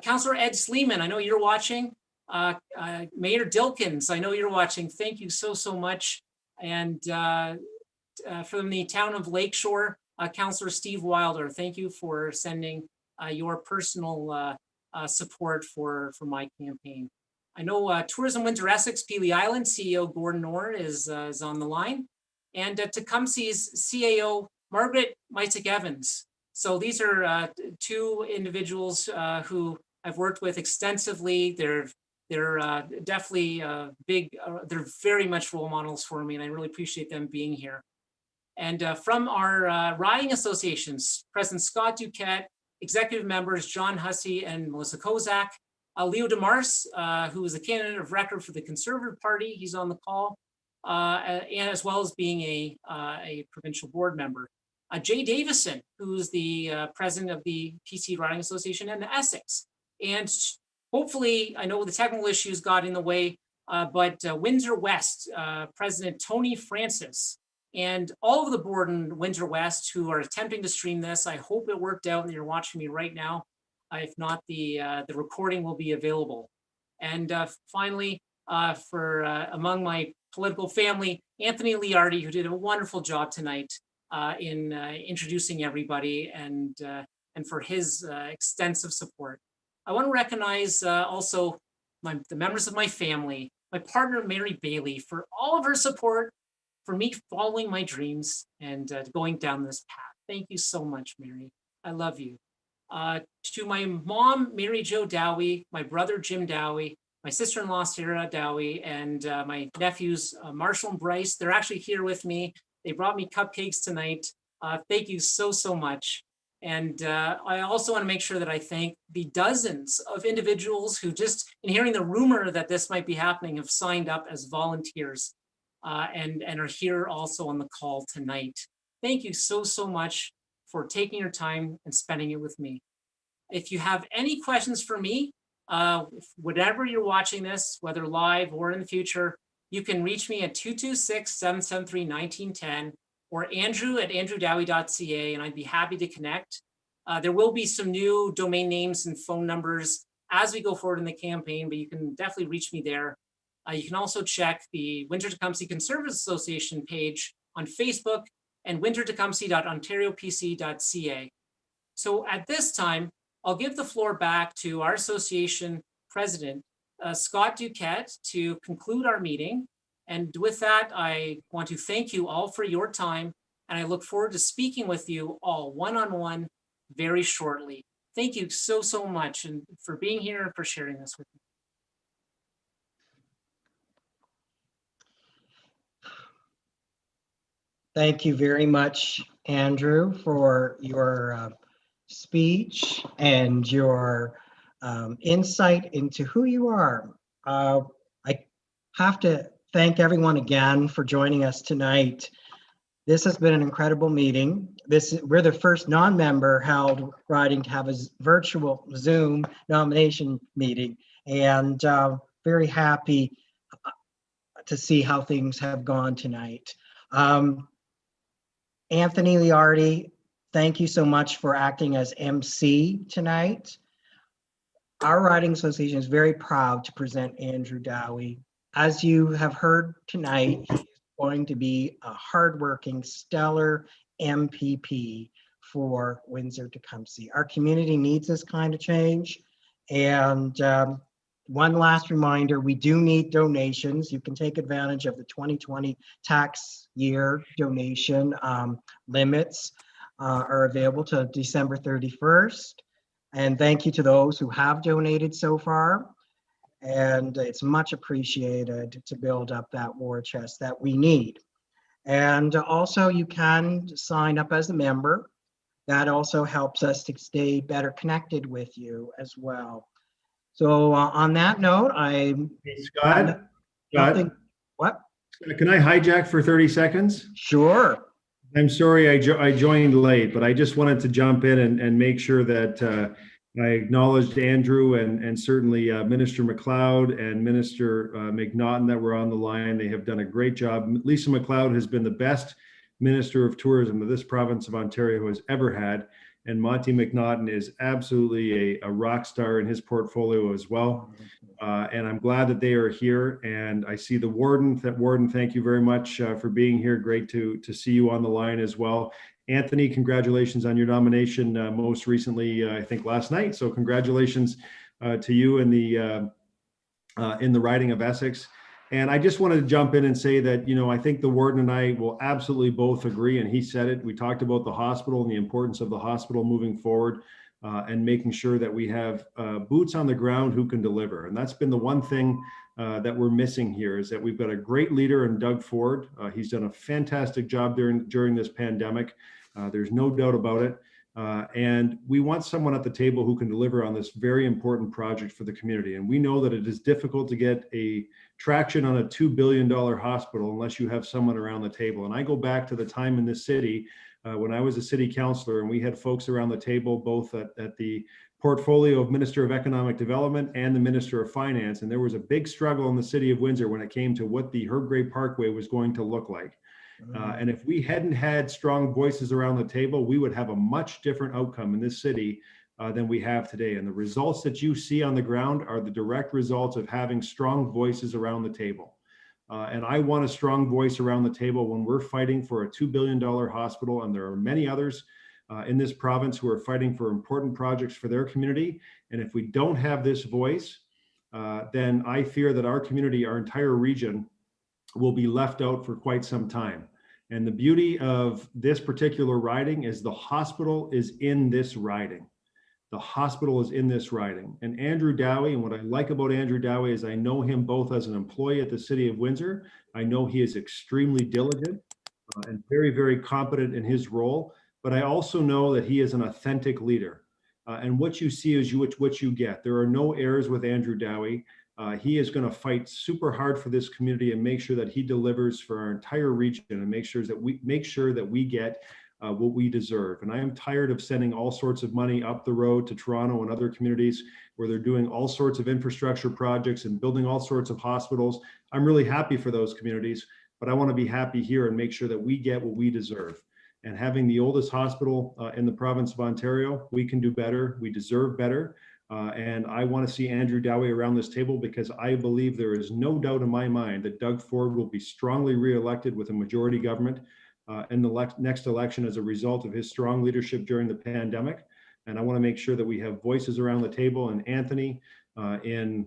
Councillor Ed Sleeman, I know you're watching. Mayor Dilkins, I know you're watching. Thank you so much. And from the town of Lakeshore, Councillor Steve Wilder, thank you for sending your personal support for my campaign. I know Tourism Windsor Essex, Pelee Island, CEO Gordon Orr is on the line, and Tecumseh's CAO, Margaret Mysick Evans. So these are two individuals who I've worked with extensively. They're definitely big, they're very much role models for me, and I really appreciate them being here. And from our riding associations, President Scott Duquette, executive members John Hussey and Melissa Kozak, Leo DeMars, who is a candidate of record for the Conservative Party, he's on the call, and as well as being a provincial board member. Jay Davison, who's the president of the PC Riding Association and the Essex. And hopefully, I know the technical issues got in the way, but Windsor West, President Tony Francis, and all of the board in Windsor West who are attempting to stream this. I hope it worked out and you're watching me right now. If not, the recording will be available. And finally, for among my political family, Anthony Liardi, who did a wonderful job tonight in introducing everybody and for his extensive support. I want to recognize also the members of my family, my partner, Mary Bailey, for all of her support, for me following my dreams and going down this path. Thank you so much, Mary. I love you. To my mom, Mary Jo Dowie, my brother, Jim Dowie, my sister-in-law, Sarah Dowie, and my nephews, Marshall and Bryce. They're actually here with me. They brought me cupcakes tonight. Thank you so much. And I also want to make sure that I thank the dozens of individuals who just, in hearing the rumor that this might be happening, have signed up as volunteers and are here also on the call tonight. Thank you so much for taking your time and spending it with me. If you have any questions for me, whatever you're watching this, whether live or in the future, you can reach me at 226-773-1910 or andrew@andrewdowie.ca, and I'd be happy to connect. There will be some new domain names and phone numbers as we go forward in the campaign, but you can definitely reach me there. You can also check the Windsor Tecumseh Conservative Association page on Facebook and wintertecumseh.ontariopc.ca. So at this time, I'll give the floor back to our association president, Scott Duquette, to conclude our meeting. And with that, I want to thank you all for your time, and I look forward to speaking with you all one-on-one very shortly. Thank you so much and for being here and for sharing this with me. Thank you very much, Andrew, for your speech and your insight into who you are. have to thank everyone again for joining us tonight. This has been an incredible meeting. We're the first non-member held riding to have a virtual Zoom nomination meeting, and very happy to see how things have gone tonight. Anthony Liardi, thank you so much for acting as MC tonight. Our riding association is very proud to present Andrew Dowie. As you have heard tonight, he is going to be a hardworking, stellar MPP for Windsor Tecumseh. Our community needs this kind of change. And one last reminder, we do need donations. You can take advantage of the 2020 tax year donation limits are available to December 31st. And thank you to those who have donated so far. And it's much appreciated to build up that war chest that we need. And also you can sign up as a member. That also helps us to stay better connected with you as well. So on that note, Hey, Scott, what? can I hijack for 30 seconds? Sure. I'm sorry I joined late, but I just wanted to jump in and make sure that I acknowledged Andrew and certainly Minister McLeod and Minister McNaughton that were on the line. They have done a great job. Lisa McLeod has been the best Minister of Tourism that this province of Ontario has ever had. And Monty McNaughton is absolutely a rock star in his portfolio as well. And I'm glad that they are here. And I see the warden. Warden, thank you very much for being here. Great to see you on the line as well. Anthony, congratulations on your nomination most recently, I think last night. So congratulations to you in the riding of Essex. And I just wanted to jump in and say that, you know, I think the warden and I will absolutely both agree, and he said it, we talked about the hospital and the importance of the hospital moving forward and making sure that we have boots on the ground who can deliver. And that's been the one thing that we're missing here, is that we've got a great leader in Doug Ford. He's done a fantastic job during this pandemic. There's no doubt about it. And we want someone at the table who can deliver on this very important project for the community. And we know that it is difficult to get a traction on a $2 billion hospital unless you have someone around the table. And I go back to the time in this city when I was a city councilor, and we had folks around the table, both at the portfolio of Minister of Economic Development and the Minister of Finance. And there was a big struggle in the city of Windsor when it came to what the Herb Gray Parkway was going to look like. And if we hadn't had strong voices around the table, we would have a much different outcome in this city than we have today. And the results that you see on the ground are the direct results of having strong voices around the table. And I want a strong voice around the table when we're fighting for a $2 billion hospital. And there are many others in this province who are fighting for important projects for their community. And if we don't have this voice, then I fear that our community, our entire region, will be left out for quite some time. And the beauty of this particular riding is the hospital is in this riding. The hospital is in this riding. And Andrew Dowie, and what I like about Andrew Dowie is I know him both as an employee at the City of Windsor. I know he is extremely diligent and very, very competent in his role. But I also know that he is an authentic leader. And what you see is what you get. There are no errors with Andrew Dowie. He is going to fight super hard for this community and make sure that he delivers for our entire region and make sure that we get what we deserve. And I am tired of sending all sorts of money up the road to Toronto and other communities where they're doing all sorts of infrastructure projects and building all sorts of hospitals. I'm really happy for those communities, but I want to be happy here and make sure that we get what we deserve. And having the oldest hospital in the province of Ontario, we can do better. We deserve better. And I want to see Andrew Dowie around this table because I believe there is no doubt in my mind that Doug Ford will be strongly reelected with a majority government in the next election as a result of his strong leadership during the pandemic. And I want to make sure that we have voices around the table in Anthony, in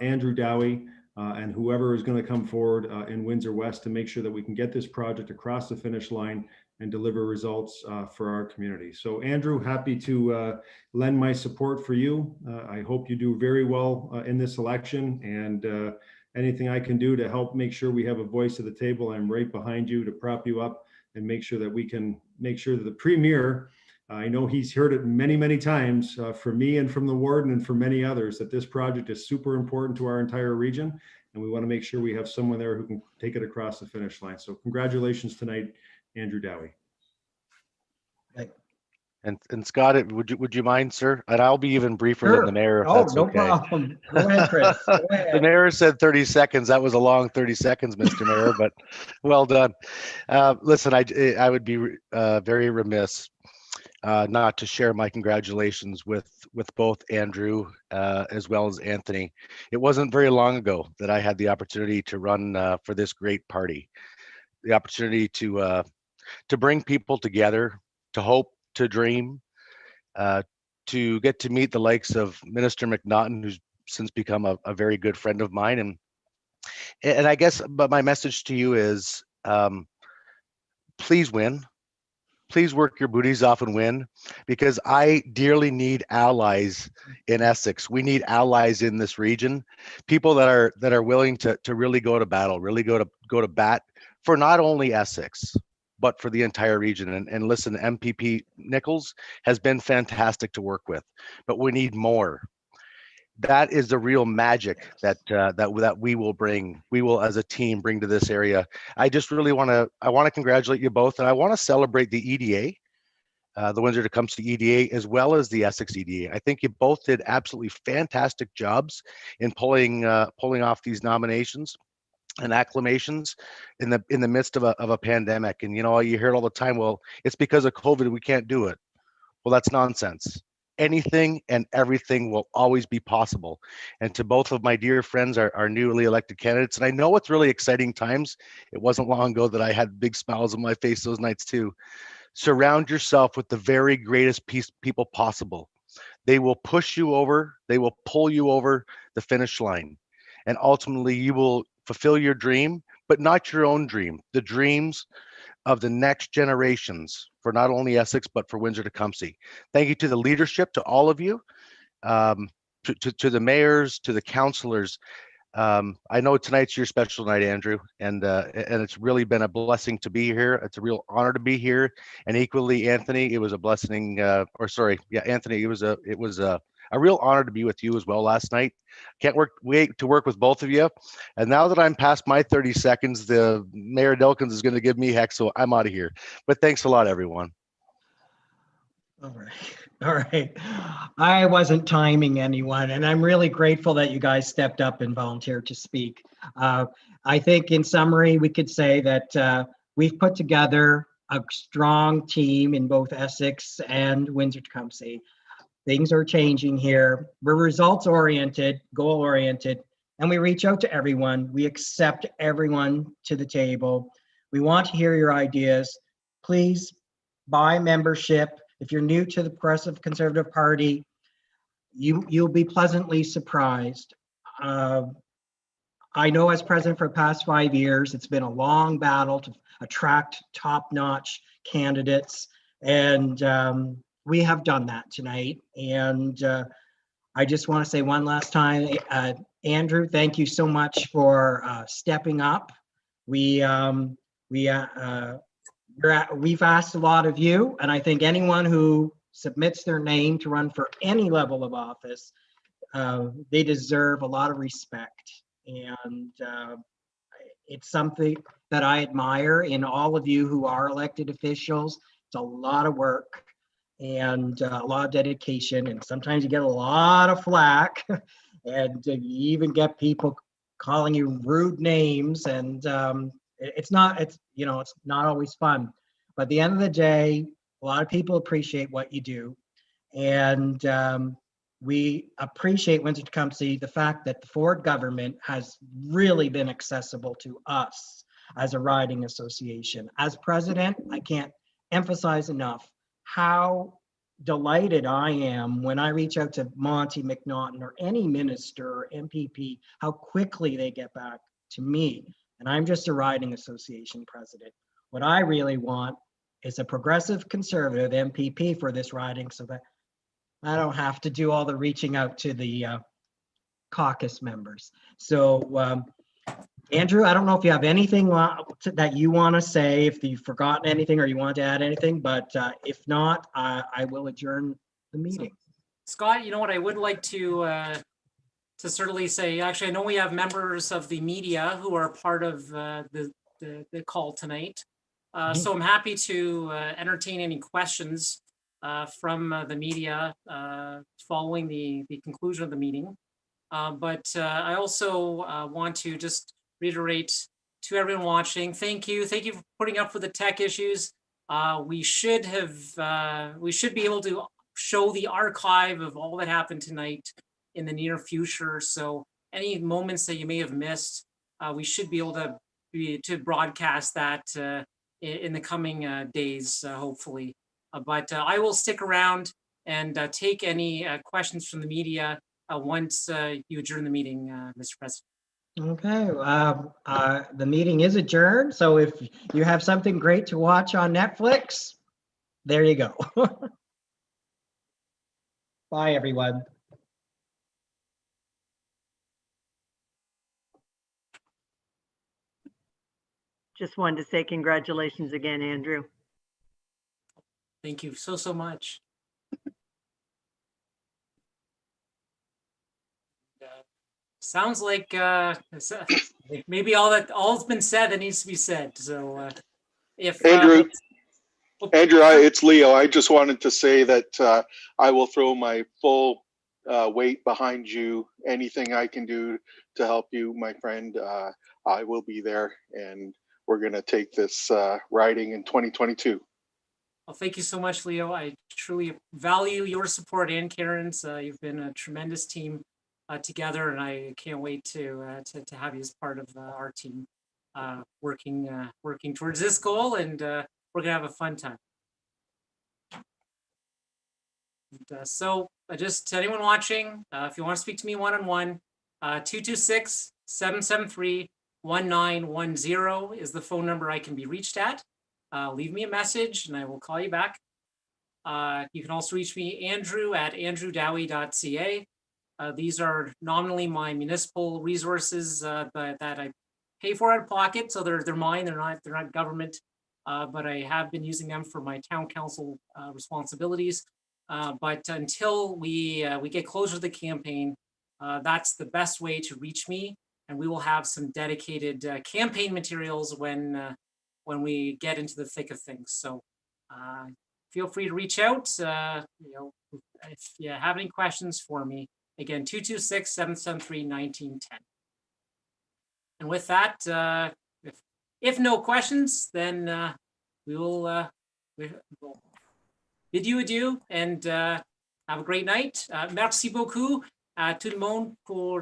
Andrew Dowie, and whoever is going to come forward in Windsor West to make sure that we can get this project across the finish line and deliver results for our community. So Andrew, happy to lend my support for you. I hope you do very well in this election, and anything I can do to help make sure we have a voice at the table, I'm right behind you to prop you up and make sure that we can make sure that the Premier, I know he's heard it many, many times from me and from the warden and from many others, that this project is super important to our entire region. and we want to make sure we have someone there who can take it across the finish line. So congratulations tonight, Andrew Dowie. And Scott, would you mind, sir? And I'll be even briefer Sure. than the mayor, if Oh, that's no okay. problem. Go ahead, Chris. Go The ahead. mayor said 30 seconds. That was a long 30 seconds, Mr. Mayor, but well done. Listen, I would be very remiss not to share my congratulations with both Andrew as well as Anthony. It wasn't very long ago that I had the opportunity to run for this great party, the opportunity to bring people together, to hope, to dream, to get to meet the likes of Minister McNaughton, who's since become a very good friend of mine. And I guess, but my message to you is, please win. Please work your booties off and win, because I dearly need allies in Essex. We need allies in this region, people that are willing to really go to battle, really go to bat for not only Essex, but for the entire region. And listen, MPP Nichols has been fantastic to work with, but we need more. That is the real magic that we will as a team bring to this area. I just really want to congratulate you both, and I want to celebrate the EDA, the Windsor Tecumseh EDA, as well as the Essex EDA. I think you both did absolutely fantastic jobs in pulling off these nominations and acclamations in the midst of a pandemic. And you hear it all the time, well, it's because of COVID we can't do it. Well, that's nonsense. Anything and everything will always be possible. And to both of my dear friends, our newly elected candidates, and I know it's really exciting times. It wasn't long ago that I had big smiles on my face those nights too. Surround yourself with the very greatest people possible. They will push you over, they will pull you over the finish line. And ultimately you will fulfill your dream, but not your own dream, the dreams of the next generations for not only Essex, but for Windsor Tecumseh. Thank you to the leadership, to all of you, to the mayors, to the councillors. I know tonight's your special night, Andrew, and it's really been a blessing to be here. It's a real honor to be here. And equally, Anthony, it was a blessing, Anthony, it was a real honor to be with you as well last night. Can't wait to work with both of you. And now that I'm past my 30 seconds, the Mayor Dilkins is going to give me heck, so I'm out of here. But thanks a lot, everyone. All right. All right. I wasn't timing anyone, and I'm really grateful that you guys stepped up and volunteered to speak. I think in summary, we could say that we've put together a strong team in both Essex and Windsor Tecumseh. Things are changing here. We're results oriented, goal oriented, and we reach out to everyone. We accept everyone to the table. We want to hear your ideas. Please buy membership. If you're new to the Progressive Conservative Party, you'll be pleasantly surprised. I know as president for the past 5 years, it's been a long battle to attract top-notch candidates, and we have done that tonight. And I just want to say one last time, Andrew, thank you so much for stepping up. We've asked a lot of you, and I think anyone who submits their name to run for any level of office, they deserve a lot of respect. And it's something that I admire in all of you who are elected officials. It's a lot of work and a lot of dedication, and sometimes you get a lot of flack, and you even get people calling you rude names, and it's not always fun. But at the end of the day, a lot of people appreciate what you do, and we appreciate Windsor Tecumseh, the fact that the Ford government has really been accessible to us as a riding association. As president, I can't emphasize enough how delighted I am when I reach out to Monty McNaughton or any minister or MPP, how quickly they get back to me. And I'm just a riding association president. What I really want is a progressive conservative MPP for this riding, so that I don't have to do all the reaching out to the caucus members. So Andrew, I don't know if you have anything that you want to say, if you've forgotten anything or you want to add anything, but if not, I will adjourn the meeting. So, Scott, you know what I would like to certainly say, actually, I know we have members of the media who are part of the call tonight. So I'm happy to entertain any questions from the media following the conclusion of the meeting. But I also want to just reiterate to everyone watching, thank you for putting up with the tech issues. We should be able to show the archive of all that happened tonight in the near future. So any moments that you may have missed, we should be able to broadcast that in the coming days, hopefully. But I will stick around and take any questions from the media once you adjourn the meeting, Mr. President. Okay, the meeting is adjourned. So if you have something great to watch on Netflix, there you go. Bye, everyone. Just wanted to say congratulations again, Andrew. Thank you so much. Sounds like maybe all's been said that needs to be said. So if Andrew, it's Leo. I just wanted to say that I will throw my full weight behind you. Anything I can do to help you, my friend, I will be there, and we're going to take this riding in 2022. Well, thank you so much, Leo. I truly value your support and Karen's. You've been a tremendous team together, and I can't wait to have you as part of our team working towards this goal, and we're gonna have a fun time. And, so just anyone watching, if you want to speak to me one-on-one, 226-773-1910 is the phone number I can be reached at. Leave me a message and I will call you back. You can also reach me, Andrew at andrewdowie.ca. These are nominally my municipal resources that I pay for out of pocket, so they're mine. They're not government, but I have been using them for my town council responsibilities. But until we get closer to the campaign, that's the best way to reach me, and we will have some dedicated campaign materials when we get into the thick of things. So feel free to reach out. If you have any questions for me, again, 226-773-1910. And with that, if no questions, then we will bid you adieu and have a great night. Merci beaucoup à tout le monde pour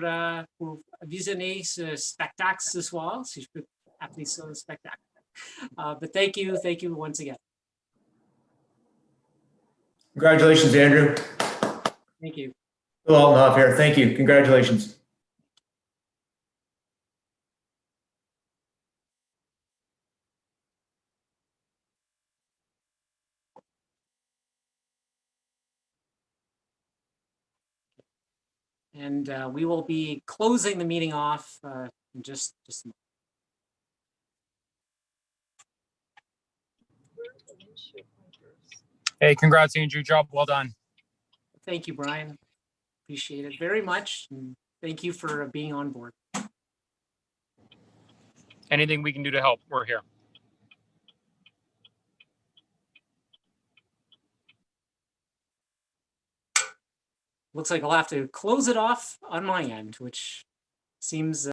visionner ce spectacle ce soir, si je peux appeler ça un spectacle. But thank you once again. Congratulations, Andrew. Thank you. Bill Altenhoff here. Thank you. Congratulations. And we will be closing the meeting off in just a moment. Hey, congrats, Andrew. Job well done. Thank you, Brian. Appreciate it very much. And thank you for being on board. Anything we can do to help, we're here. Looks like I'll have to close it off on my end, which seems